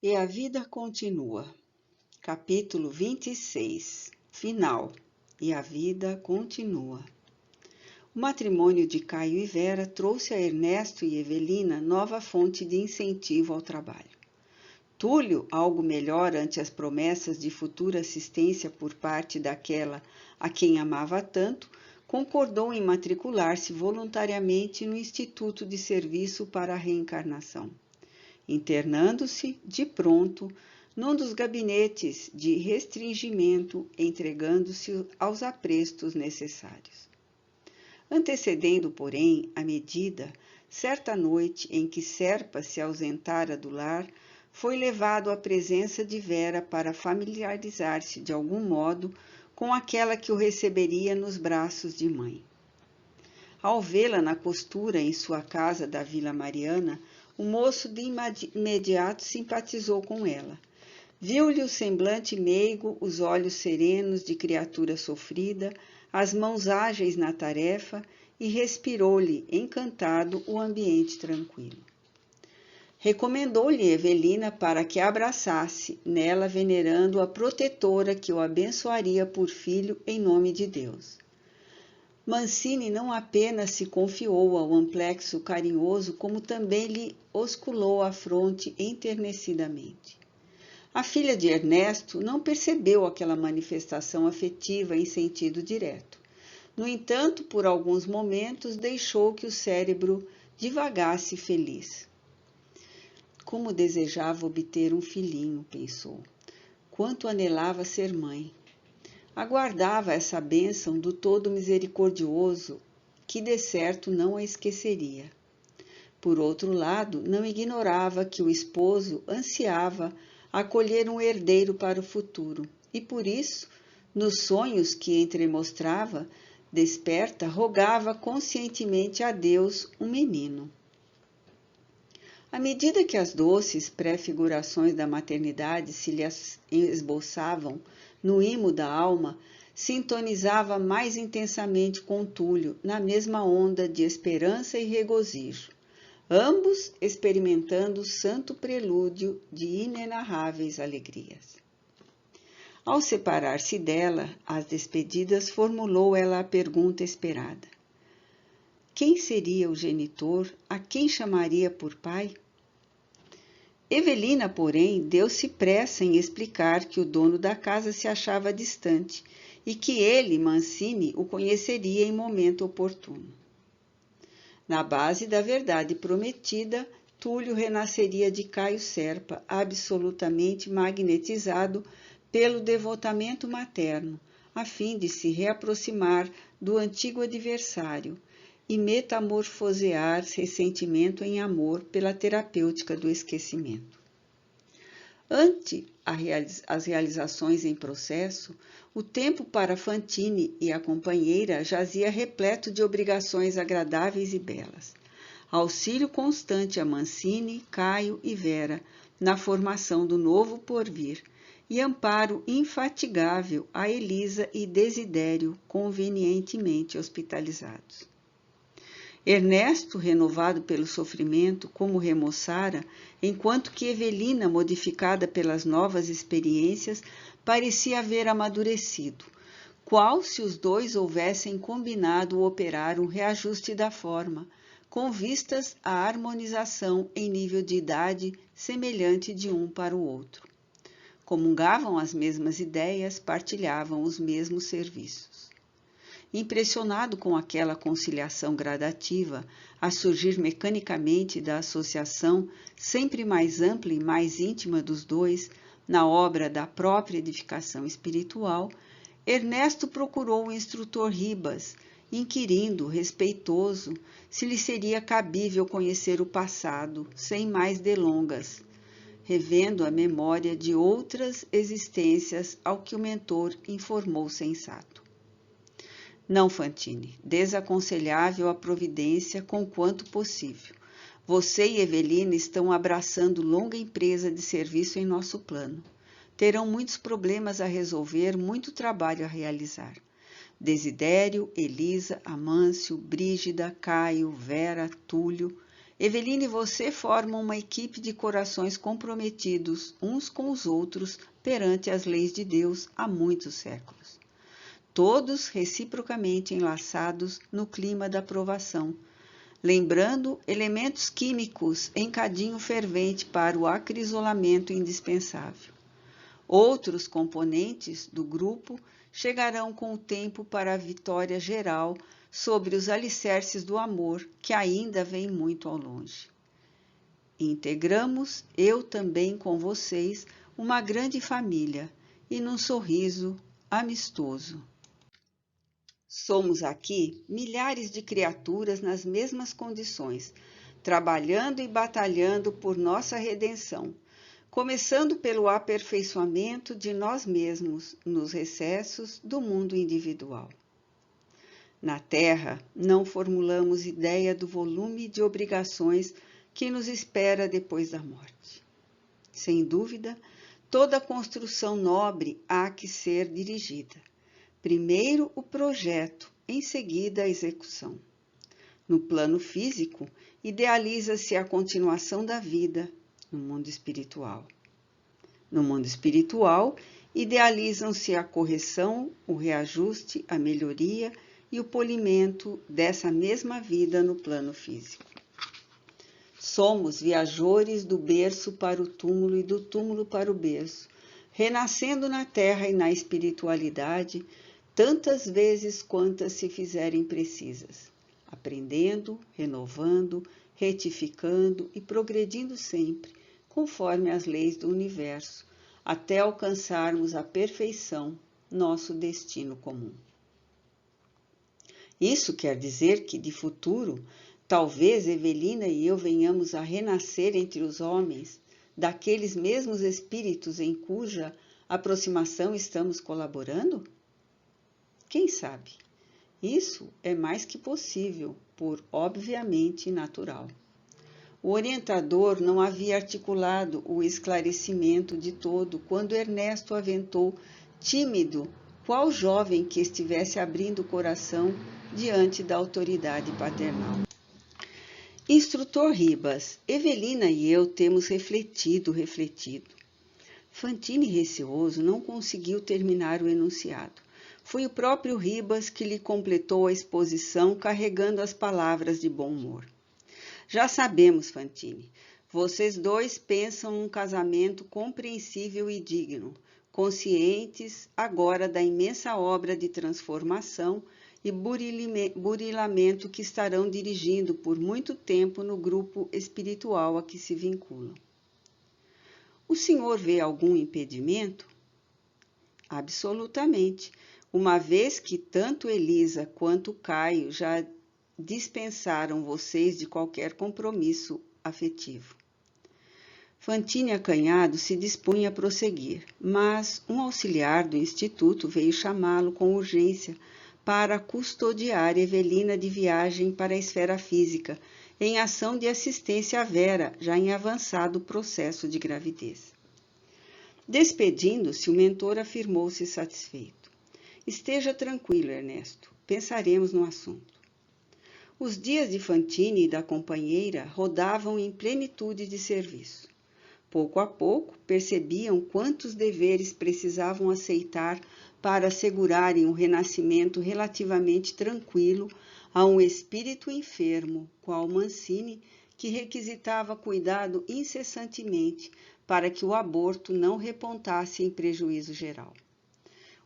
E a vida continua. Capítulo 26. Final. E a vida continua. O matrimônio de Caio e Vera trouxe a Ernesto e Evelina nova fonte de incentivo ao trabalho. Túlio, algo melhor ante as promessas de futura assistência por parte daquela a quem amava tanto, concordou em matricular-se voluntariamente no Instituto de Serviço para a Reencarnação, internando-se, de pronto, num dos gabinetes de restringimento, entregando-se aos aprestos necessários. Antecedendo, porém, a medida, certa noite em que Serpa se ausentara do lar, foi levado à presença de Vera para familiarizar-se de algum modo com aquela que o receberia nos braços de mãe. Ao vê-la na costura em sua casa da Vila Mariana, o moço de imediato simpatizou com ela. Viu-lhe o semblante meigo, os olhos serenos de criatura sofrida, as mãos ágeis na tarefa e respirou-lhe, encantado, o ambiente tranquilo. Recomendou-lhe Evelina para que a abraçasse, nela venerando a protetora que o abençoaria por filho em nome de Deus. Mancini não apenas se confiou ao amplexo carinhoso, como também lhe osculou a fronte enternecidamente. A filha de Ernesto não percebeu aquela manifestação afetiva em sentido direto. No entanto, por alguns momentos, deixou que o cérebro divagasse feliz. Como desejava obter um filhinho, pensou. Quanto anelava ser mãe. Aguardava essa bênção do Todo Misericordioso, que de certo não a esqueceria. Por outro lado, não ignorava que o esposo ansiava acolher um herdeiro para o futuro, e por isso, nos sonhos que entremostrava, desperta, rogava conscientemente a Deus um menino. À medida que as doces pré-figurações da maternidade se lhe esboçavam no imo da alma, sintonizava mais intensamente com Túlio, na mesma onda de esperança e regozijo, ambos experimentando o santo prelúdio de inenarráveis alegrias. Ao separar-se dela, às despedidas, formulou ela a pergunta esperada. Quem seria o genitor? A quem chamaria por pai? Evelina, porém, deu-se pressa em explicar que o dono da casa se achava distante e que ele, Mancini, o conheceria em momento oportuno. Na base da verdade prometida, Túlio renasceria de Caio Serpa, absolutamente magnetizado pelo devotamento materno, a fim de se reaproximar do antigo adversário e metamorfosear ressentimento em amor pela terapêutica do esquecimento. Ante as realizações em processo, o tempo para Fantine e a companheira jazia repleto de obrigações agradáveis e belas. Auxílio constante a Mancini, Caio e Vera na formação do novo porvir e amparo infatigável a Elisa e Desidério convenientemente hospitalizados. Ernesto, renovado pelo sofrimento, como remoçara, enquanto que Evelina, modificada pelas novas experiências, parecia haver amadurecido, qual se os dois houvessem combinado operar um reajuste da forma, com vistas à harmonização em nível de idade semelhante de um para o outro. Comungavam as mesmas ideias, partilhavam os mesmos serviços. Impressionado com aquela conciliação gradativa, a surgir mecanicamente da associação sempre mais ampla e mais íntima dos dois, na obra da própria edificação espiritual, Ernesto procurou o instrutor Ribas, inquirindo, respeitoso, se lhe seria cabível conhecer o passado, sem mais delongas, revendo a memória de outras existências, ao que o mentor informou sensato. Não, Fantine, desaconselhável a providência conquanto possível. Você e Evelina estão abraçando longa empresa de serviço em nosso plano. Terão muitos problemas a resolver, muito trabalho a realizar. Desidério, Elisa, Amâncio, Brígida, Caio, Vera, Túlio, Eveline e você formam uma equipe de corações comprometidos uns com os outros perante as leis de Deus há muitos séculos. Todos reciprocamente enlaçados no clima da provação, lembrando elementos químicos em cadinho fervente para o acrisolamento indispensável. Outros componentes do grupo chegarão com o tempo para a vitória geral sobre os alicerces do amor, que ainda vem muito ao longe. Integramos, eu também com vocês, uma grande família, e num sorriso amistoso. Somos aqui milhares de criaturas nas mesmas condições, trabalhando e batalhando por nossa redenção, começando pelo aperfeiçoamento de nós mesmos nos recessos do mundo individual. Na Terra, não formulamos ideia do volume de obrigações que nos espera depois da morte. Sem dúvida, toda construção nobre há que ser dirigida. Primeiro o projeto, em seguida a execução. No plano físico, idealiza-se a continuação da vida no mundo espiritual. No mundo espiritual, idealizam-se a correção, o reajuste, a melhoria e o polimento dessa mesma vida no plano físico. Somos viajores do berço para o túmulo e do túmulo para o berço, renascendo na terra e na espiritualidade tantas vezes quantas se fizerem precisas, aprendendo, renovando, retificando e progredindo sempre, conforme as leis do universo, até alcançarmos a perfeição, nosso destino comum. Isso quer dizer que, de futuro, talvez Evelina e eu venhamos a renascer entre os homens, daqueles mesmos espíritos em cuja aproximação estamos colaborando? Quem sabe? Isso é mais que possível, por obviamente natural. O orientador não havia articulado o esclarecimento de todo quando Ernesto aventou, tímido, qual jovem que estivesse abrindo o coração diante da autoridade paternal. Instrutor Ribas, Evelina e eu temos refletido. Fantini, receoso, não conseguiu terminar o enunciado. Foi o próprio Ribas que lhe completou a exposição, carregando as palavras de bom humor. Já sabemos, Fantini, vocês dois pensam um casamento compreensível e digno, conscientes agora da imensa obra de transformação e burilamento que estarão dirigindo por muito tempo no grupo espiritual a que se vinculam. O senhor vê algum impedimento? Absolutamente, uma vez que tanto Elisa quanto Caio já dispensaram vocês de qualquer compromisso afetivo. Fantini acanhado se dispunha a prosseguir, mas um auxiliar do instituto veio chamá-lo com urgência para custodiar Evelina de viagem para a esfera física, em ação de assistência à Vera, já em avançado processo de gravidez. Despedindo-se, o mentor afirmou-se satisfeito. Esteja tranquilo, Ernesto, pensaremos no assunto. Os dias de Fantini e da companheira rodavam em plenitude de serviço. Pouco a pouco, percebiam quantos deveres precisavam aceitar para assegurarem um renascimento relativamente tranquilo a um espírito enfermo, qual Mancini, que requisitava cuidado incessantemente para que o aborto não repontasse em prejuízo geral.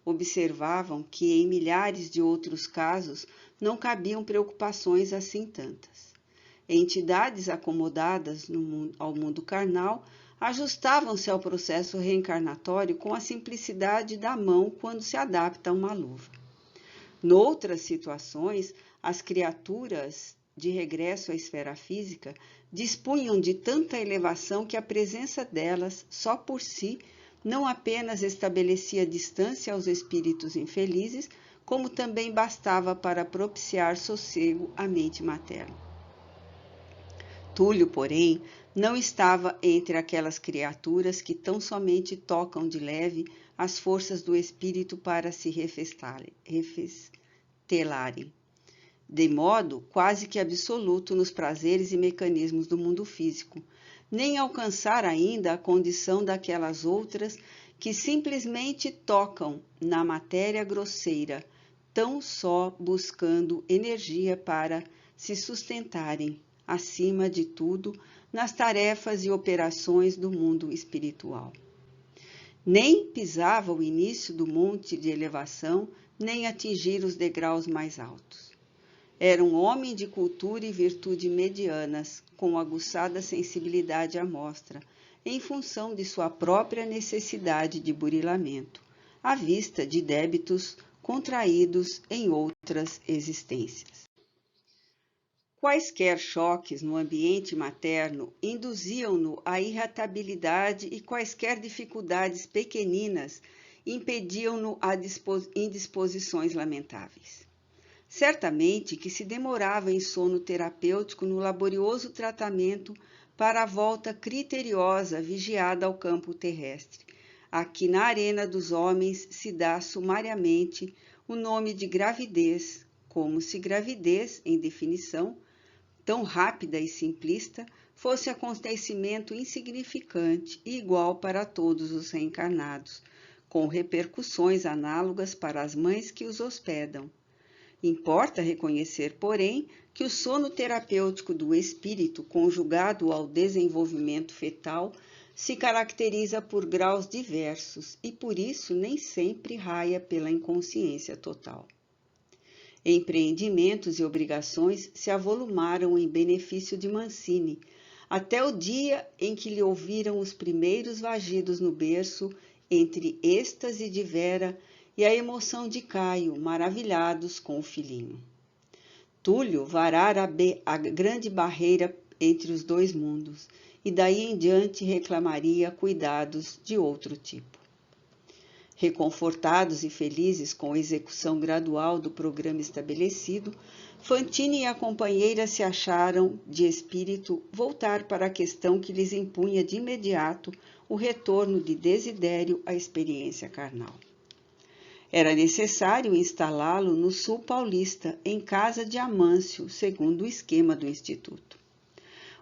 Observavam que em milhares de outros casos não cabiam preocupações assim tantas. Entidades acomodadas ao mundo carnal ajustavam-se ao processo reencarnatório com a simplicidade da mão quando se adapta a uma luva. Noutras situações, as criaturas de regresso à esfera física dispunham de tanta elevação que a presença delas, só por si, não apenas estabelecia distância aos espíritos infelizes, como também bastava para propiciar sossego à mente materna. Túlio, porém, não estava entre aquelas criaturas que tão somente tocam de leve as forças do espírito para se refestelarem. de modo quase que absoluto nos prazeres e mecanismos do mundo físico, nem alcançar ainda a condição daquelas outras que simplesmente tocam na matéria grosseira, tão só buscando energia para se sustentarem, acima de tudo, nas tarefas e operações do mundo espiritual. Nem pisava o início do monte de elevação, nem atingir os degraus mais altos. Era um homem de cultura e virtude medianas, com aguçada sensibilidade à mostra, em função de sua própria necessidade de burilamento, à vista de débitos contraídos em outras existências. Quaisquer choques no ambiente materno induziam-no à irritabilidade e quaisquer dificuldades pequeninas impediam-no a indisposições lamentáveis. Certamente que se demorava em sono terapêutico no laborioso tratamento para a volta criteriosa vigiada ao campo terrestre. Aqui na arena dos homens se dá sumariamente o nome de gravidez, como se gravidez, em definição, tão rápida e simplista, fosse acontecimento insignificante e igual para todos os reencarnados, com repercussões análogas para as mães que os hospedam. Importa reconhecer, porém, que o sono terapêutico do espírito, conjugado ao desenvolvimento fetal, se caracteriza por graus diversos e, por isso, nem sempre raia pela inconsciência total. Empreendimentos e obrigações se avolumaram em benefício de Mancini, até o dia em que lhe ouviram os primeiros vagidos no berço, entre êxtase de Vera e a emoção de Caio, maravilhados com o filhinho. Túlio varara a grande barreira entre os dois mundos, e daí em diante reclamaria cuidados de outro tipo. Reconfortados e felizes com a execução gradual do programa estabelecido, Fantini e a companheira se acharam, de espírito, voltar para a questão que lhes impunha de imediato o retorno de Desidério à experiência carnal. Era necessário instalá-lo no sul paulista, em casa de Amâncio, segundo o esquema do Instituto.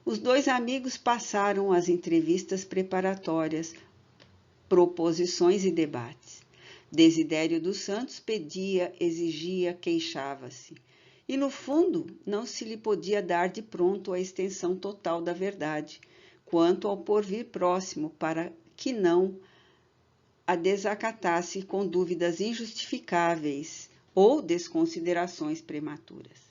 Os dois amigos passaram as entrevistas preparatórias, proposições e debates. Desidério dos Santos pedia, exigia, queixava-se. E, no fundo, não se lhe podia dar de pronto a extensão total da verdade, quanto ao porvir próximo, para que não a desacatasse com dúvidas injustificáveis ou desconsiderações prematuras.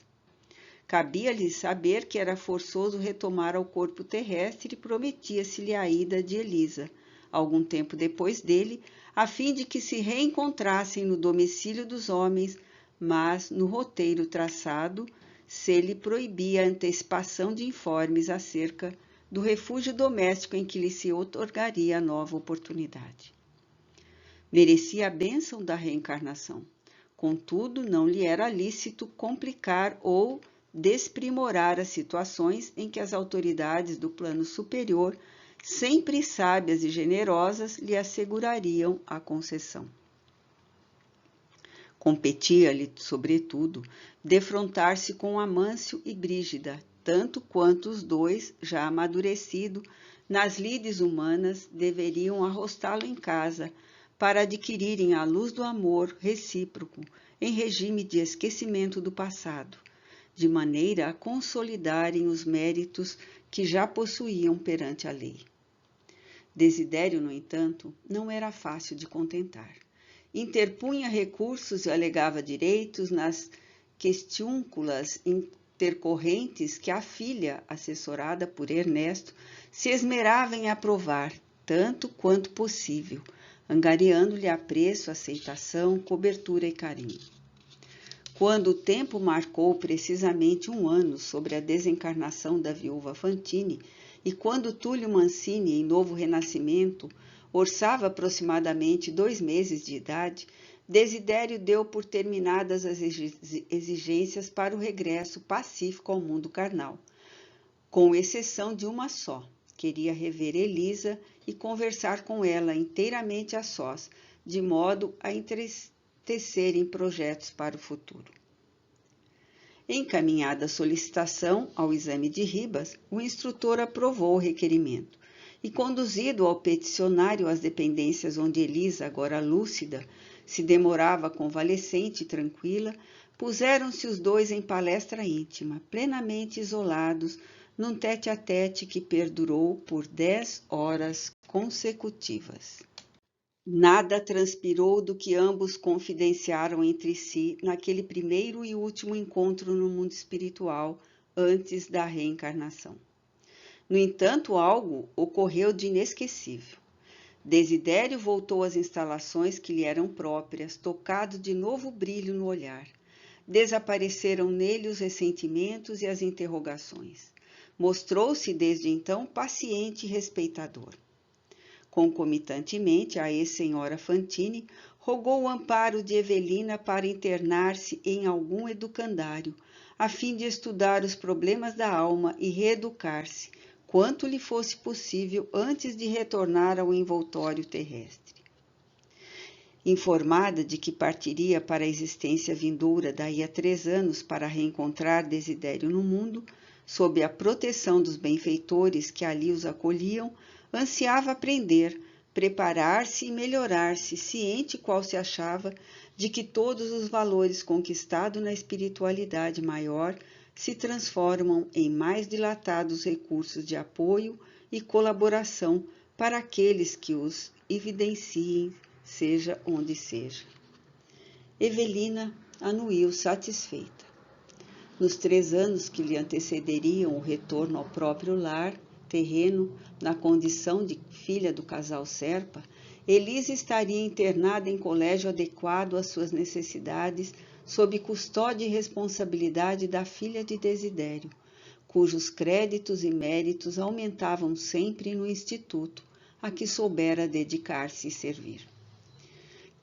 Cabia-lhe saber que era forçoso retomar ao corpo terrestre e prometia-se-lhe a ida de Elisa, algum tempo depois dele, a fim de que se reencontrassem no domicílio dos homens, mas no roteiro traçado se lhe proibia a antecipação de informes acerca do refúgio doméstico em que lhe se outorgaria a nova oportunidade. Merecia a bênção da reencarnação. Contudo, não lhe era lícito complicar ou desprimorar as situações em que as autoridades do plano superior, sempre sábias e generosas, lhe assegurariam a concessão. Competia-lhe, sobretudo, defrontar-se com Amâncio e Brígida, tanto quanto os dois, já amadurecidos nas lides humanas, deveriam arrostá-lo em casa, para adquirirem a luz do amor recíproco em regime de esquecimento do passado, de maneira a consolidarem os méritos que já possuíam perante a lei. Desidério, no entanto, não era fácil de contentar. Interpunha recursos e alegava direitos nas questiúnculas intercorrentes que a filha, assessorada por Ernesto, se esmerava em aprovar, tanto quanto possível, angariando-lhe apreço, aceitação, cobertura e carinho. Quando o tempo marcou precisamente 1 ano sobre a desencarnação da viúva Fantini, e quando Túlio Mancini, em novo renascimento, orçava aproximadamente 2 meses de idade, Desidério deu por terminadas as exigências para o regresso pacífico ao mundo carnal, com exceção de uma só. Queria rever Elisa e conversar com ela inteiramente a sós, de modo a entristecerem projetos para o futuro. Encaminhada a solicitação ao exame de Ribas, o instrutor aprovou o requerimento e, conduzido ao peticionário às dependências onde Elisa, agora lúcida, se demorava convalescente e tranquila, puseram-se os dois em palestra íntima, plenamente isolados, num tete-a-tete que perdurou por 10 horas consecutivas. Nada transpirou do que ambos confidenciaram entre si naquele primeiro e último encontro no mundo espiritual antes da reencarnação. No entanto, algo ocorreu de inesquecível. Desidério voltou às instalações que lhe eram próprias, tocado de novo brilho no olhar. Desapareceram nele os ressentimentos e as interrogações. Mostrou-se desde então paciente e respeitador. Concomitantemente, a ex-senhora Fantini rogou o amparo de Evelina para internar-se em algum educandário, a fim de estudar os problemas da alma e reeducar-se, quanto lhe fosse possível antes de retornar ao envoltório terrestre. Informada de que partiria para a existência vindoura daí a 3 anos para reencontrar Desidério no mundo, sob a proteção dos benfeitores que ali os acolhiam, ansiava aprender, preparar-se e melhorar-se, ciente qual se achava de que todos os valores conquistados na espiritualidade maior se transformam em mais dilatados recursos de apoio e colaboração para aqueles que os evidenciem, seja onde seja. Evelina anuiu satisfeita. Nos 3 anos que lhe antecederiam o retorno ao próprio lar terreno, na condição de filha do casal Serpa, Elisa estaria internada em colégio adequado às suas necessidades, sob custódia e responsabilidade da filha de Desidério, cujos créditos e méritos aumentavam sempre no instituto, a que soubera dedicar-se e servir.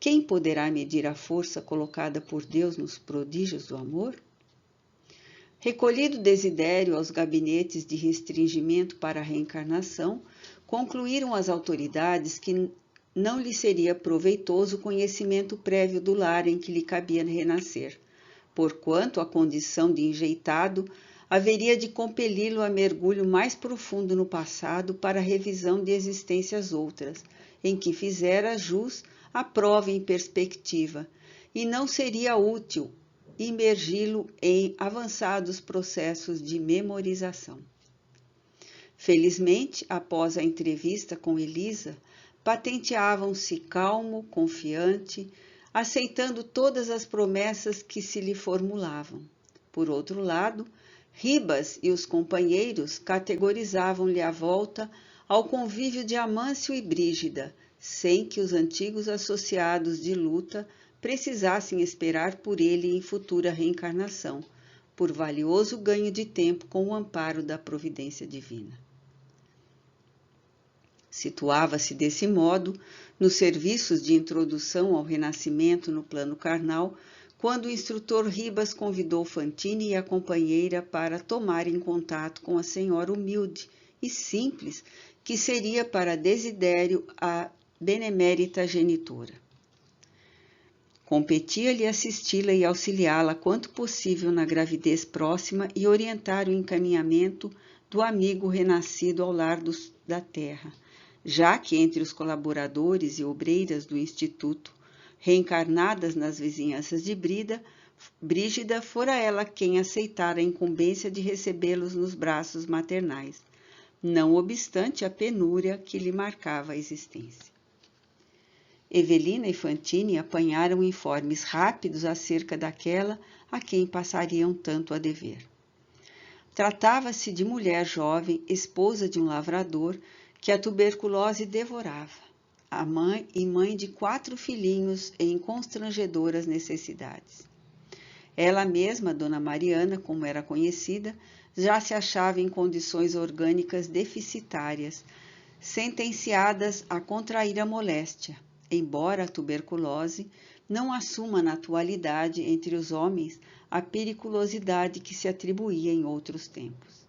Quem poderá medir a força colocada por Deus nos prodígios do amor? Recolhido Desidério aos gabinetes de restringimento para a reencarnação, concluíram as autoridades que não lhe seria proveitoso o conhecimento prévio do lar em que lhe cabia renascer, porquanto a condição de enjeitado haveria de compeli-lo a mergulho mais profundo no passado para a revisão de existências outras, em que fizera jus à prova em perspectiva, e não seria útil imergi-lo em avançados processos de memorização. Felizmente, após a entrevista com Elisa, patenteavam-se calmo, confiante, aceitando todas as promessas que se lhe formulavam. Por outro lado, Ribas e os companheiros categorizavam-lhe a volta ao convívio de Amâncio e Brígida, sem que os antigos associados de luta precisassem esperar por ele em futura reencarnação, por valioso ganho de tempo com o amparo da providência divina. Situava-se desse modo nos serviços de introdução ao renascimento no plano carnal, quando o instrutor Ribas convidou Fantini e a companheira para tomarem contato com a senhora humilde e simples que seria para Desidério a benemérita genitora. Competia-lhe assisti-la e auxiliá-la quanto possível na gravidez próxima e orientar o encaminhamento do amigo renascido ao lar da terra, já que entre os colaboradores e obreiras do Instituto, reencarnadas nas vizinhanças de Brígida, fora ela quem aceitara a incumbência de recebê-los nos braços maternais, não obstante a penúria que lhe marcava a existência. Evelina e Fantini apanharam informes rápidos acerca daquela a quem passariam tanto a dever. Tratava-se de mulher jovem, esposa de um lavrador, que a tuberculose devorava, a mãe e mãe de 4 filhinhos em constrangedoras necessidades. Ela mesma, Dona Mariana, como era conhecida, já se achava em condições orgânicas deficitárias, sentenciadas a contrair a moléstia, embora a tuberculose não assuma na atualidade entre os homens a periculosidade que se atribuía em outros tempos.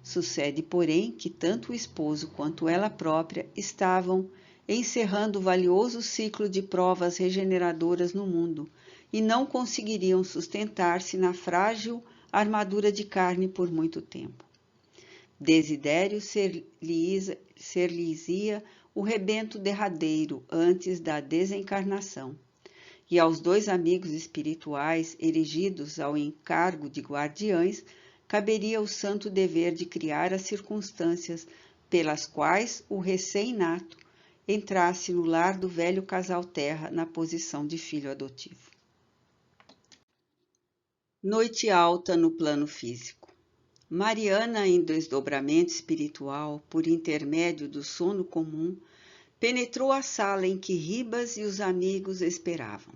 Sucede, porém, que tanto o esposo quanto ela própria estavam encerrando o valioso ciclo de provas regeneradoras no mundo e não conseguiriam sustentar-se na frágil armadura de carne por muito tempo. Desidério ser-lhes-ia o rebento derradeiro antes da desencarnação, e aos 2 amigos espirituais erigidos ao encargo de guardiães caberia o santo dever de criar as circunstâncias pelas quais o recém-nato entrasse no lar do velho casal terra na posição de filho adotivo. Noite alta no plano físico. Mariana, em desdobramento espiritual, por intermédio do sono comum, penetrou a sala em que Ribas e os amigos esperavam.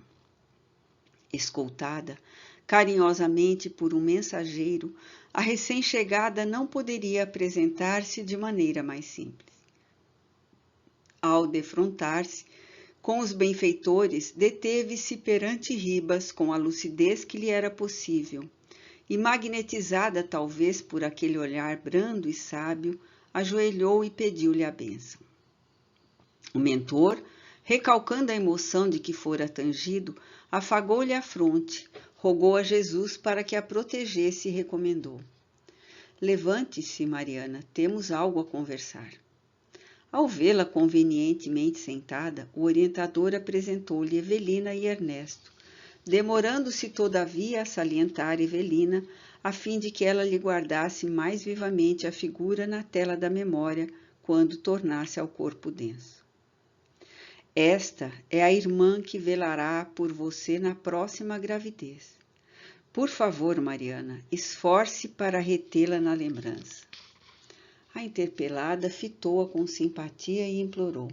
Escoltada carinhosamente por um mensageiro, a recém-chegada não poderia apresentar-se de maneira mais simples. Ao defrontar-se com os benfeitores, deteve-se perante Ribas com a lucidez que lhe era possível, e magnetizada talvez por aquele olhar brando e sábio, ajoelhou e pediu-lhe a bênção. O mentor, recalcando a emoção de que fora tangido, afagou-lhe a fronte, rogou a Jesus para que a protegesse e recomendou: Levante-se, Mariana, temos algo a conversar. Ao vê-la convenientemente sentada, o orientador apresentou-lhe Evelina e Ernesto, demorando-se todavia a salientar Evelina, a fim de que ela lhe guardasse mais vivamente a figura na tela da memória quando tornasse ao corpo denso. Esta é a irmã que velará por você na próxima gravidez. Por favor, Mariana, esforce para retê-la na lembrança. A interpelada fitou-a com simpatia e implorou: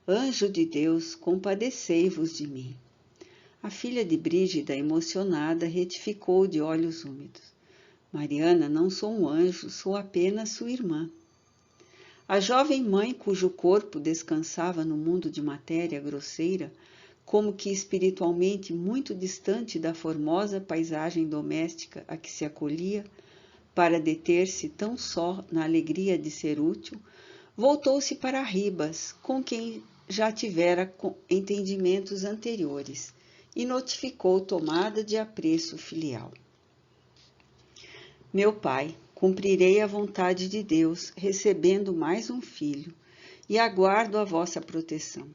Anjo de Deus, compadecei-vos de mim. A filha de Brígida, emocionada, retificou de olhos úmidos: Mariana, não sou um anjo, sou apenas sua irmã. A jovem mãe, cujo corpo descansava no mundo de matéria grosseira, como que espiritualmente muito distante da formosa paisagem doméstica a que se acolhia, para deter-se tão só na alegria de ser útil, voltou-se para Ribas, com quem já tivera entendimentos anteriores, e notificou tomada de apreço filial. Meu pai, cumprirei a vontade de Deus, recebendo mais um filho, e aguardo a vossa proteção.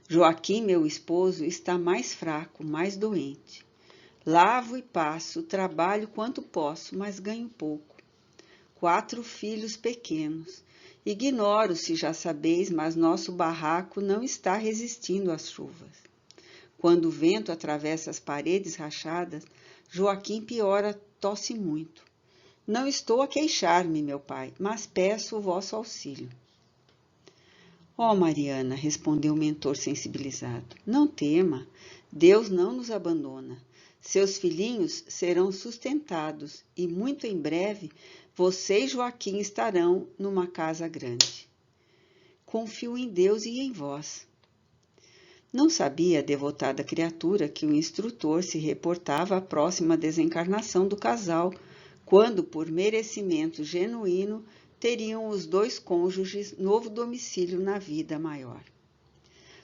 Joaquim, meu esposo, está mais fraco, mais doente. Lavo e passo, trabalho quanto posso, mas ganho pouco. 4 filhos pequenos. Ignoro se já sabeis, mas nosso barraco não está resistindo às chuvas. Quando o vento atravessa as paredes rachadas, Joaquim piora, tosse muito. Não estou a queixar-me, meu pai, mas peço o vosso auxílio. Mariana, respondeu o mentor sensibilizado, não tema, Deus não nos abandona. Seus filhinhos serão sustentados e, muito em breve, você e Joaquim estarão numa casa grande. Confio em Deus e em vós. Não sabia a devotada criatura que o instrutor se reportava à próxima desencarnação do casal, quando, por merecimento genuíno, teriam os 2 cônjuges novo domicílio na vida maior.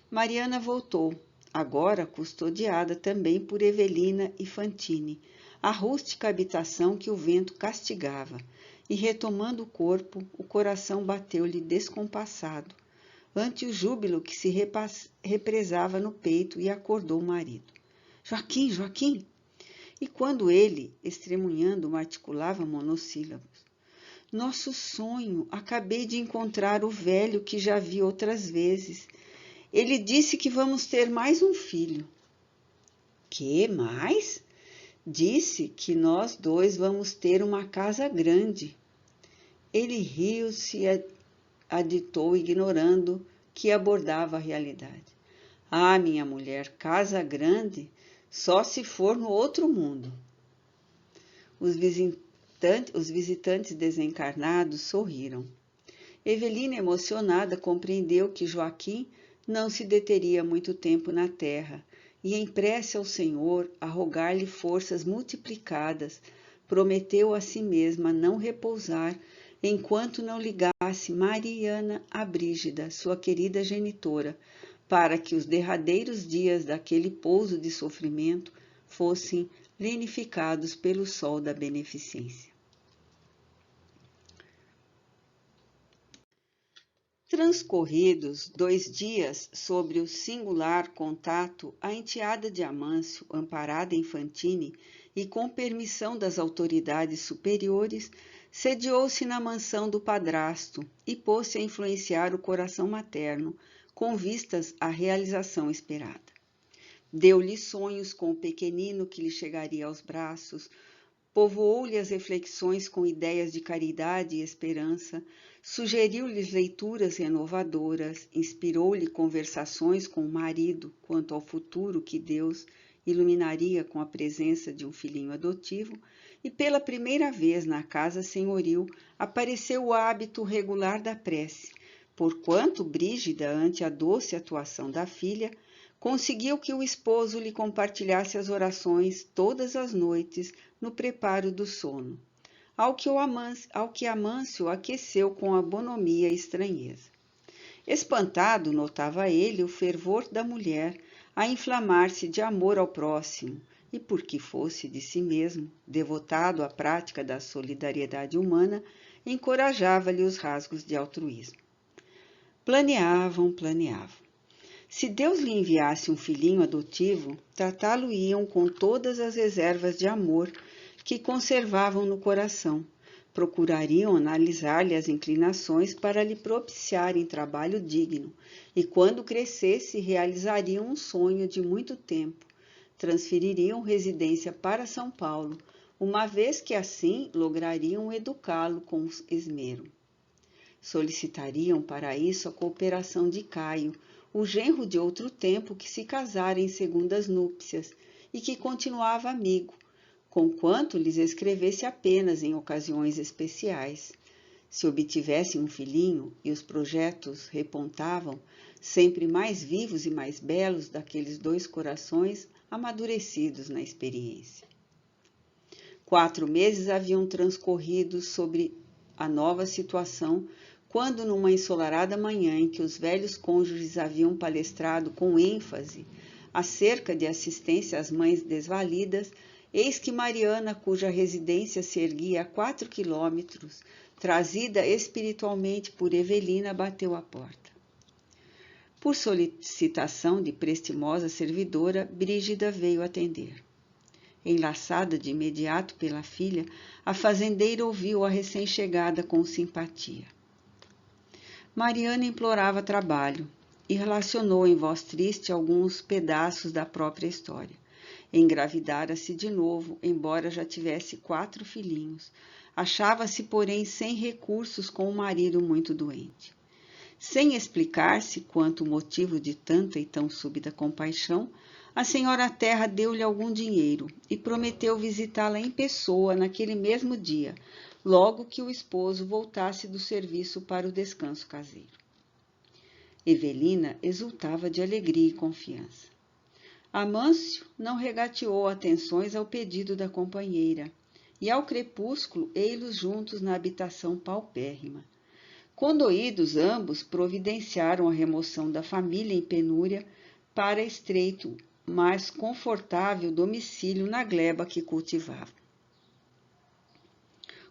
Mariana voltou, agora custodiada também por Evelina e Fantine, à rústica habitação que o vento castigava, e retomando o corpo, o coração bateu-lhe descompassado, ante o júbilo que se represava no peito, e acordou o marido. Joaquim, Joaquim! E quando ele, estremunhando, articulava monossílabos: Nosso sonho, acabei de encontrar o velho que já vi outras vezes. Ele disse que vamos ter mais um filho. Que mais? Disse que nós 2 vamos ter uma casa grande. Ele riu-se e aditou, ignorando que abordava a realidade. Ah, minha mulher, casa grande, só se for no outro mundo. Os visitantes desencarnados sorriram. Evelina, emocionada, compreendeu que Joaquim não se deteria muito tempo na terra, e em prece ao Senhor, a rogar-lhe forças multiplicadas, prometeu a si mesma não repousar enquanto não ligasse Mariana a Brígida, sua querida genitora, para que os derradeiros dias daquele pouso de sofrimento fossem linificados pelo sol da beneficência. Transcorridos 2 dias sobre o singular contato, a enteada de Amâncio, amparada em Fantine e com permissão das autoridades superiores, sediou-se na mansão do padrasto e pôs-se a influenciar o coração materno, com vistas à realização esperada. Deu-lhe sonhos com o pequenino que lhe chegaria aos braços, povoou-lhe as reflexões com ideias de caridade e esperança, sugeriu-lhes leituras renovadoras, inspirou-lhe conversações com o marido quanto ao futuro que Deus iluminaria com a presença de um filhinho adotivo, e pela primeira vez na casa senhoril apareceu o hábito regular da prece, porquanto Brígida, ante a doce atuação da filha, conseguiu que o esposo lhe compartilhasse as orações todas as noites no preparo do sono, ao que Amâncio aqueceu com a bonomia e estranheza. Espantado, notava ele o fervor da mulher a inflamar-se de amor ao próximo, e porque fosse de si mesmo, devotado à prática da solidariedade humana, encorajava-lhe os rasgos de altruísmo. Planeavam. Se Deus lhe enviasse um filhinho adotivo, tratá-lo-iam com todas as reservas de amor que conservavam no coração, procurariam analisar-lhe as inclinações para lhe propiciarem trabalho digno, e quando crescesse realizariam um sonho de muito tempo, transfeririam residência para São Paulo, uma vez que assim lograriam educá-lo com esmero. Solicitariam para isso a cooperação de Caio, o genro de outro tempo que se casara em segundas núpcias e que continuava amigo, conquanto lhes escrevesse apenas em ocasiões especiais. Se obtivessem um filhinho, e os projetos repontavam, sempre mais vivos e mais belos daqueles 2 corações amadurecidos na experiência. 4 meses haviam transcorrido sobre a nova situação, quando, numa ensolarada manhã em que os velhos cônjuges haviam palestrado com ênfase acerca de assistência às mães desvalidas, eis que Mariana, cuja residência se erguia a 4 quilômetros, trazida espiritualmente por Evelina, bateu à porta. Por solicitação de prestimosa servidora, Brígida veio atender. Enlaçada de imediato pela filha, a fazendeira ouviu a recém-chegada com simpatia. Mariana implorava trabalho e relacionou em voz triste alguns pedaços da própria história. Engravidara-se de novo, embora já tivesse 4 filhinhos. Achava-se, porém, sem recursos com o marido muito doente. Sem explicar-se quanto o motivo de tanta e tão súbita compaixão, a senhora Terra deu-lhe algum dinheiro e prometeu visitá-la em pessoa naquele mesmo dia, logo que o esposo voltasse do serviço para o descanso caseiro. Evelina exultava de alegria e confiança. Amâncio não regateou atenções ao pedido da companheira, e ao crepúsculo ei-los juntos na habitação paupérrima. Condoídos ambos, providenciaram a remoção da família em penúria para estreito, mas confortável domicílio na gleba que cultivavam.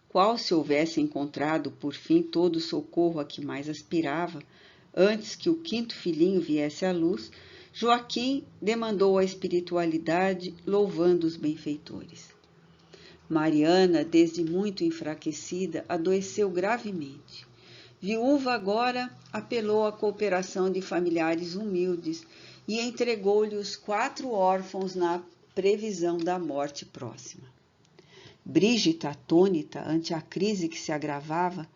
Qual se houvesse encontrado, por fim, todo o socorro a que mais aspirava, antes que o 5º filhinho viesse à luz, Joaquim demandou a espiritualidade, louvando os benfeitores. Mariana, desde muito enfraquecida, adoeceu gravemente. Viúva agora, apelou à cooperação de familiares humildes e entregou-lhe os 4 órfãos na previsão da morte próxima. Brígida, atônita ante a crise que se agravava,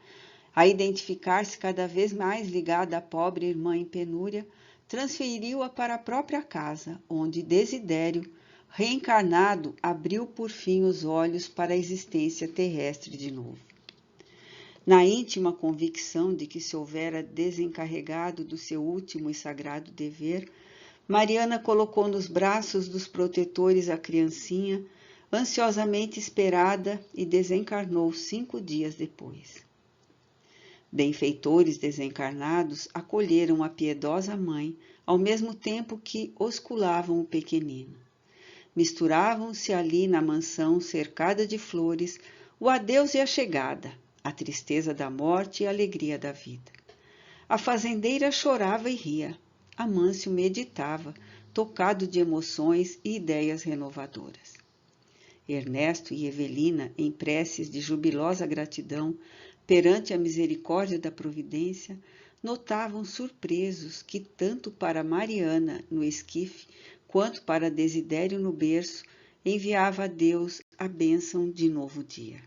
a identificar-se cada vez mais ligada à pobre irmã em penúria, transferiu-a para a própria casa, onde Desidério, reencarnado, abriu por fim os olhos para a existência terrestre de novo. Na íntima convicção de que se houvera desencarregado do seu último e sagrado dever, Mariana colocou nos braços dos protetores a criancinha, ansiosamente esperada, e desencarnou 5 dias depois. Benfeitores desencarnados acolheram a piedosa mãe, ao mesmo tempo que osculavam o pequenino. Misturavam-se ali na mansão cercada de flores o adeus e a chegada, a tristeza da morte e a alegria da vida. A fazendeira chorava e ria. Amâncio meditava, tocado de emoções e ideias renovadoras. Ernesto e Evelina, em preces de jubilosa gratidão perante a misericórdia da providência, notavam surpresos que tanto para Mariana no esquife, quanto para Desidério no berço, enviava a Deus a bênção de novo dia.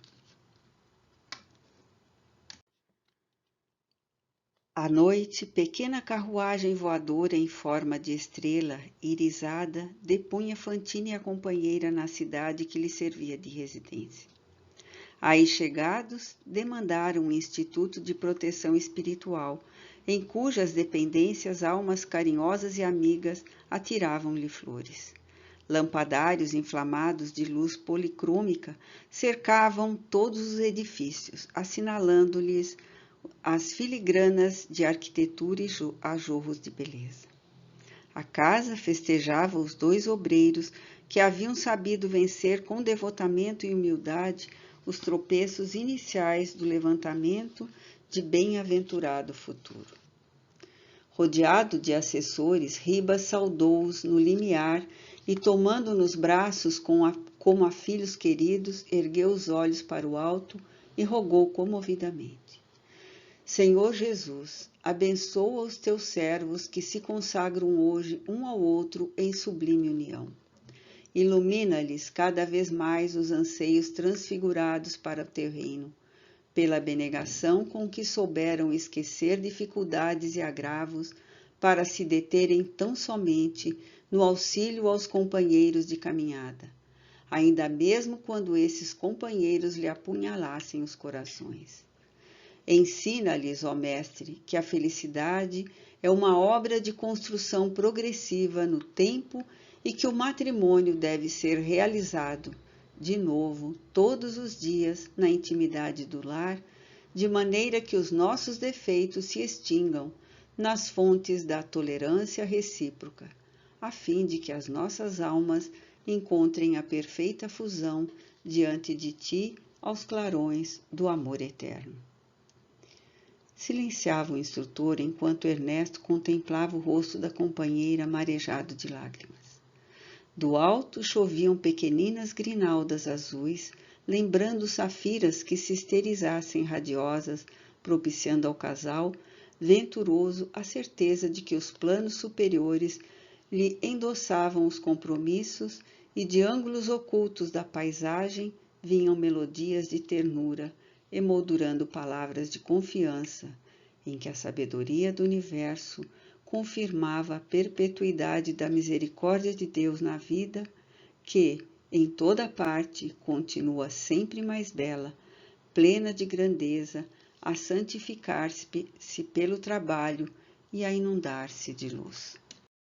À noite, pequena carruagem voadora em forma de estrela irisada depunha Fantine e a companheira na cidade que lhe servia de residência. Aí chegados, demandaram um instituto de proteção espiritual, em cujas dependências almas carinhosas e amigas atiravam-lhe flores. Lampadários inflamados de luz policrômica cercavam todos os edifícios, assinalando-lhes as filigranas de arquitetura e ajorros de beleza. A casa festejava os 2 obreiros que haviam sabido vencer com devotamento e humildade os tropeços iniciais do levantamento de bem-aventurado futuro. Rodeado de assessores, Ribas saudou-os no limiar e, tomando nos braços como a filhos queridos, ergueu os olhos para o alto e rogou comovidamente: Senhor Jesus, abençoa os teus servos que se consagram hoje um ao outro em sublime união. Ilumina-lhes cada vez mais os anseios transfigurados para o teu reino, pela abnegação com que souberam esquecer dificuldades e agravos para se deterem tão somente no auxílio aos companheiros de caminhada, ainda mesmo quando esses companheiros lhe apunhalassem os corações. Ensina-lhes, ó Mestre, que a felicidade é uma obra de construção progressiva no tempo e que o matrimônio deve ser realizado, de novo, todos os dias, na intimidade do lar, de maneira que os nossos defeitos se extingam nas fontes da tolerância recíproca, a fim de que as nossas almas encontrem a perfeita fusão diante de ti aos clarões do amor eterno. Silenciava o instrutor enquanto Ernesto contemplava o rosto da companheira marejado de lágrimas. Do alto choviam pequeninas grinaldas azuis, lembrando safiras que se esterilizassem radiosas, propiciando ao casal venturoso a certeza de que os planos superiores lhe endossavam os compromissos e de ângulos ocultos da paisagem vinham melodias de ternura, emoldurando palavras de confiança, em que a sabedoria do universo confirmava a perpetuidade da misericórdia de Deus na vida, que, em toda parte, continua sempre mais bela, plena de grandeza, a santificar-se pelo trabalho e a inundar-se de luz.